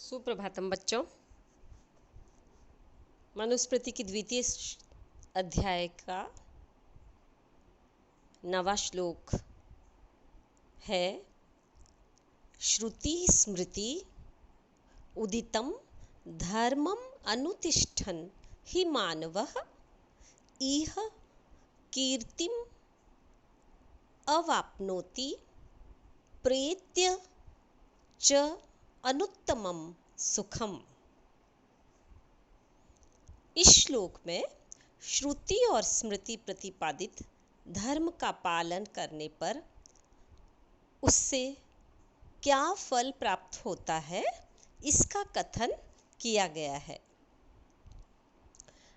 सुप्रभातम बच्चों। मनुस्मृति की द्वितीय अध्याय का 9वां श्लोक है। श्रुति स्मृति उदितं धर्मम अनुतिष्ठन् हि मानवः इह कीर्तिम अवाप्नोति प्रेत्य च अनुत्तमम सुखम। इस श्लोक में श्रुति और स्मृति प्रतिपादित धर्म का पालन करने पर उससे क्या फल प्राप्त होता है, इसका कथन किया गया है।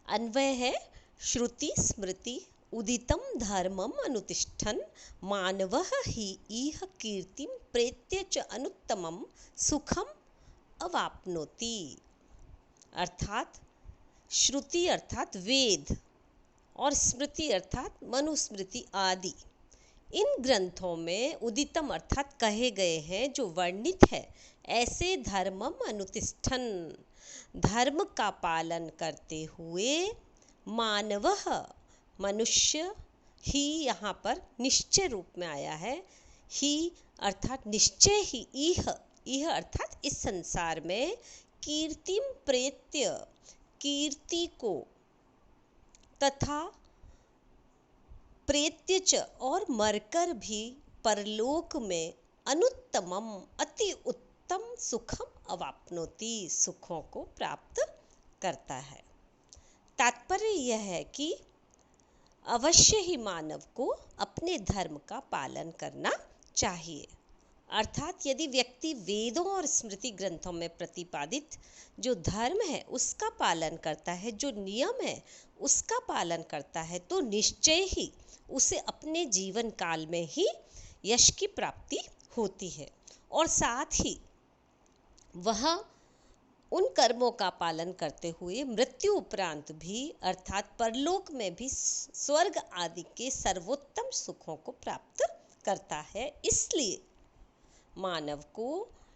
अन्वय है श्रुति स्मृति उदितं धर्मम अनुतिष्ठन् मानवः हि इह कीर्तिम प्रेत्य च अनुत्तमम सुखम अवाप्नोति। अर्थात श्रुति अर्थात वेद और स्मृति अर्थात मनुस्मृति आदि, इन ग्रंथों में उदितम अर्थात कहे गए हैं, जो वर्णित है ऐसे धर्मम अनुतिष्ठन् धर्म का पालन करते हुए मानवः मनुष्य ही यहाँ पर निश्चय रूप में आया है। ही अर्थात निश्चय ही, इह अर्थात इस संसार में कीर्तिम प्रेत्य कीर्ति को तथा प्रेत्य च और मरकर भी परलोक में अनुत्तमम अति उत्तम सुखम अवाप्नोति सुखों को प्राप्त करता है। तात्पर्य यह है कि अवश्य ही मानव को अपने धर्म का पालन करना चाहिए। अर्थात यदि व्यक्ति वेदों और स्मृति ग्रंथों में प्रतिपादित जो धर्म है उसका पालन करता है, जो नियम है उसका पालन करता है, तो निश्चय ही उसे अपने जीवन काल में ही यश की प्राप्ति होती है और साथ ही वह उन कर्मों का पालन करते हुए मृत्यु उपरांत भी अर्थात परलोक में भी स्वर्ग आदि के सर्वोत्तम सुखों को प्राप्त करता है। इसलिए मानव को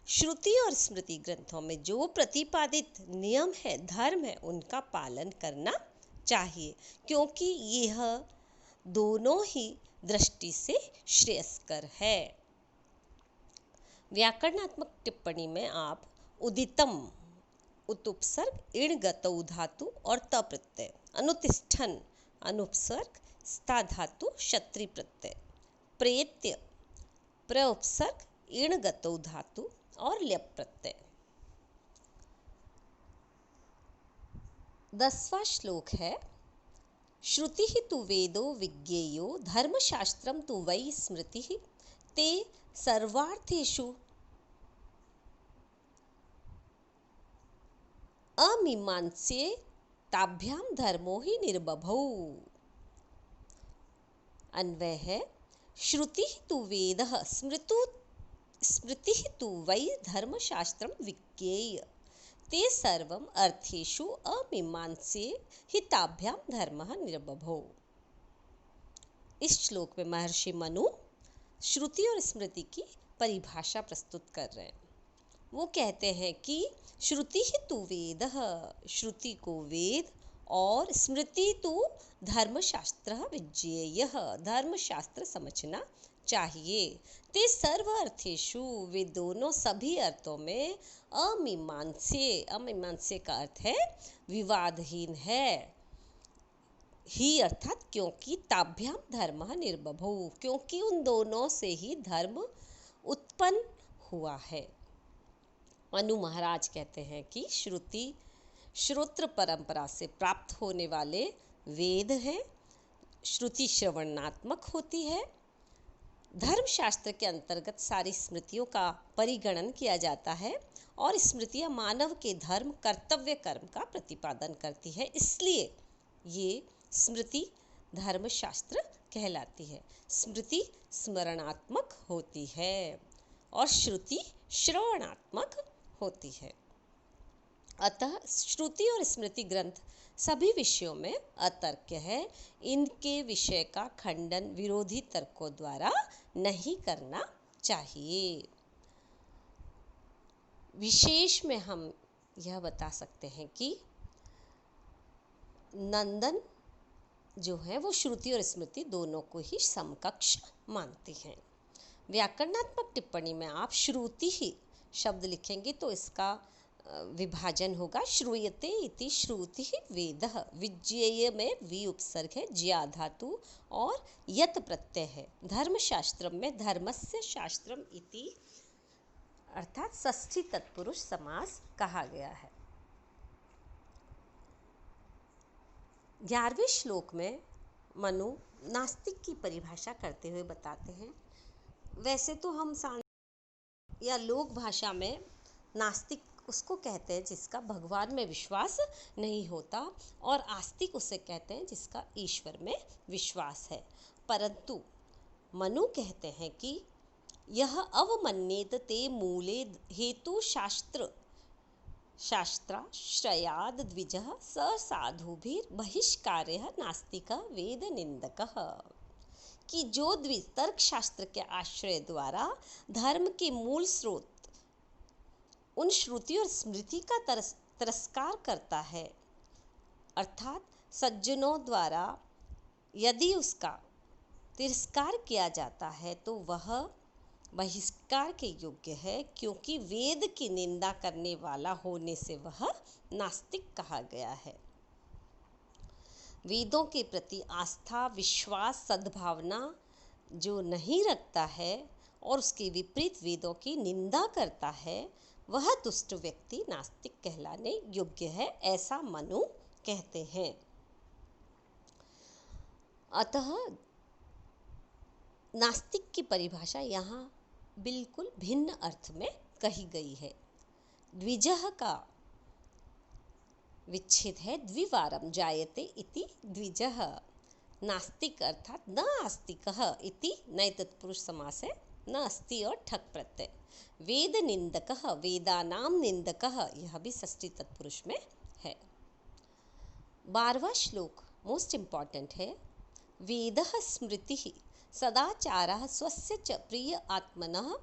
श्रुति और स्मृति ग्रंथों में जो प्रतिपादित नियम है, धर्म है, उनका पालन करना चाहिए, क्योंकि यह दोनों ही दृष्टि से श्रेयस्कर है। व्याकरणात्मक टिप्पणी में आप उदितम उत्पसर्ग इण गतौ धातु और त प्रत्यय, अनुतिष्ठन अनुपसर्ग स्था धातु क्षत्रि प्रत्यय, प्रेत्य प्रउपसर्ग इण गतौ धातु और ल्यप प्रत्यय। 10वां श्लोक है। श्रुति तु वेदो विज्ञेयो धर्मशास्त्रम तु वै स्मृति ते सर्वार्थेषु अमीमांस्ये ताभ्याम धर्मो ही निर्बभौ। अन्वय है श्रुति तु वेदः स्मृति तु वै धर्मशास्त्रम विज्ञेय ते सर्वम अर्थेषु अमीमांस्ये हि ताभ्याम धर्मः निर्बभौ। इस श्लोक में महर्षि मनु श्रुति और स्मृति की परिभाषा प्रस्तुत कर रहे हैं। वो कहते हैं कि श्रुति तु वेदः, श्रुति को वेद, और स्मृति तु धर्मशास्त्रः विज्ञेयः, धर्मशास्त्र समझना चाहिए। ते सर्व अर्थेषु, वे दोनों सभी अर्थों में अमीमांस्ये, अमीमांस्ये का अर्थ है विवादहीन है। ही अर्थात क्योंकि, ताभ्याम धर्मः निर्बभौ, क्योंकि उन दोनों से ही धर्म उत्पन्न हुआ है। मनु महाराज कहते हैं कि श्रुति श्रोत्र परंपरा से प्राप्त होने वाले वेद हैं। श्रुति श्रवणात्मक होती है। धर्मशास्त्र के अंतर्गत सारी स्मृतियों का परिगणन किया जाता है और स्मृतियां मानव के धर्म कर्तव्य कर्म का प्रतिपादन करती है, इसलिए ये स्मृति धर्मशास्त्र कहलाती है। स्मृति स्मरणात्मक होती है और श्रुति श्रवणात्मक होती है। अतः श्रुति और स्मृति ग्रंथ सभी विषयों में अतर्क्य है। इनके विषय का खंडन विरोधी तर्कों द्वारा नहीं करना चाहिए। विशेष में हम यह बता सकते हैं कि नंदन जो है वो श्रुति और स्मृति दोनों को ही समकक्ष मानती हैं। व्याकरणात्मक टिप्पणी में आप श्रुति ही शब्द लिखेंगे तो इसका विभाजन होगा श्रूयते इति श्रुति वेदः। विज्ञेय में वि उपसर्ग है, ज्या धातु और यत प्रत्यय है। धर्मशास्त्रम में धर्मस्य शास्त्रम इति अर्थात षष्ठी तत्पुरुष समास कहा गया है। 11वें श्लोक में मनु नास्तिक की परिभाषा करते हुए बताते हैं। वैसे तो हम या लोक भाषा में नास्तिक उसको कहते हैं जिसका भगवान में विश्वास नहीं होता, और आस्तिक उसे कहते हैं जिसका ईश्वर में विश्वास है। परंतु मनु कहते हैं कि यह अवमन्येत ते मूले हेतु शास्त्राश्रयाद द्विजः स साधुभिर बहिष्कार्यः नास्तिकः वेद निंदकः। कि जो द्विज तर्क शास्त्र के आश्रय द्वारा धर्म के मूल स्रोत उन श्रुति और स्मृति का तिरस्कार करता है, अर्थात सज्जनों द्वारा यदि उसका तिरस्कार किया जाता है तो वह बहिष्कार के योग्य है, क्योंकि वेद की निंदा करने वाला होने से वह नास्तिक कहा गया है। वेदों के प्रति आस्था, विश्वास, सद्भावना जो नहीं रखता है और उसके विपरीत वेदों की निंदा करता है, वह दुष्ट व्यक्ति नास्तिक कहलाने योग्य है, ऐसा मनु कहते हैं। अतः नास्तिक की परिभाषा यहाँ बिल्कुल भिन्न अर्थ में कही गई है। द्विजः का विच्छेद है द्विवारम जायते इति द्विजः। नास्तिक अर्थात न आस्तिकः इति नए तत्पुरुष समास है, न अस्ति और ठक प्रत्यय। वेद निंदकः वेदानाम निंदकः, यह भी षष्ठी तत्पुरुष में है। 12वां श्लोक मोस्ट इम्पॉर्टेंट है। वेदः स्मृतिः सदाचारः स्वस्य च प्रिय आत्मनः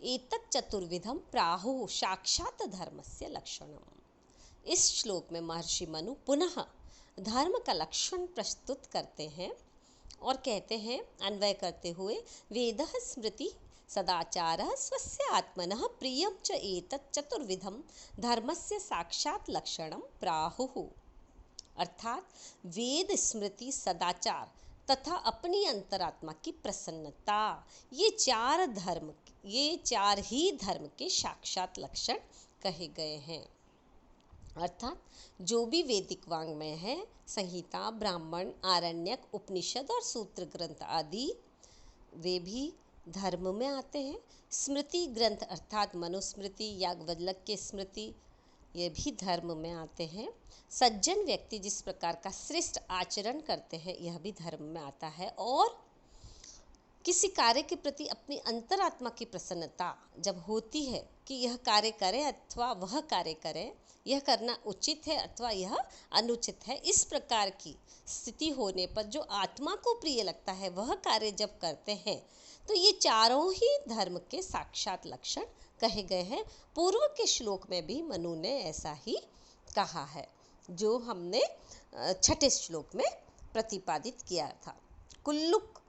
एतत् चतुर्विधं प्राहुः साक्षात् धर्मस्य लक्षणम्। इस श्लोक में महर्षि मनु पुनः धर्म का लक्षण प्रस्तुत करते हैं और कहते हैं, अन्वय करते हुए, वेदः स्मृति सदाचारः स्वस्य आत्मनः प्रियं च एतत् चतुर्विधं धर्मस्य साक्षात् लक्षणं प्राहुः। अर्थात वेद, स्मृति, सदाचार तथा अपनी अंतरात्मा की प्रसन्नता, ये चार ही धर्म के साक्षात लक्षण कहे गए हैं। अर्थात जो भी वैदिक वाङ्मय है, संहिता, ब्राह्मण, आरण्यक, उपनिषद और सूत्र ग्रंथ आदि, वे भी धर्म में आते हैं। स्मृति ग्रंथ अर्थात मनुस्मृति, याज्ञवल्क्य के स्मृति, ये भी धर्म में आते हैं। सज्जन व्यक्ति जिस प्रकार का श्रेष्ठ आचरण करते हैं, यह भी धर्म में आता है। और किसी कार्य के प्रति अपनी अंतरात्मा की प्रसन्नता जब होती है कि यह कार्य करें अथवा वह कार्य करें, यह करना उचित है अथवा यह अनुचित है, इस प्रकार की स्थिति होने पर जो आत्मा को प्रिय लगता है वह कार्य जब करते हैं, तो ये चारों ही धर्म के साक्षात लक्षण कहे गए हैं। पूर्व के श्लोक में भी मनु ने ऐसा ही कहा है, जो हमने छठे श्लोक में प्रतिपादित किया था। कुल्लुक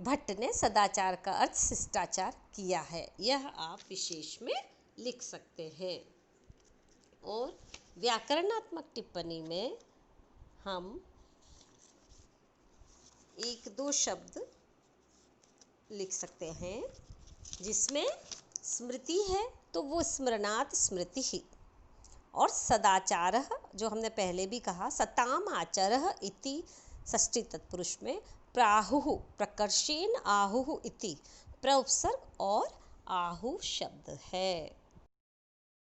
भट्ट ने सदाचार का अर्थ शिष्टाचार किया है, यह आप विशेष में लिख सकते हैं। और व्याकरणात्मक टिप्पणी में हम 1-2 शब्द लिख सकते हैं, जिसमें स्मृति है तो वो स्मरणात् स्मृति ही, और सदाचारः जो हमने पहले भी कहा, सताम आचरः इति षष्ठी तत्पुरुष में, प्राहुः प्रकर्षेण आहुः इति प्रउपसर्ग और आहु शब्द है।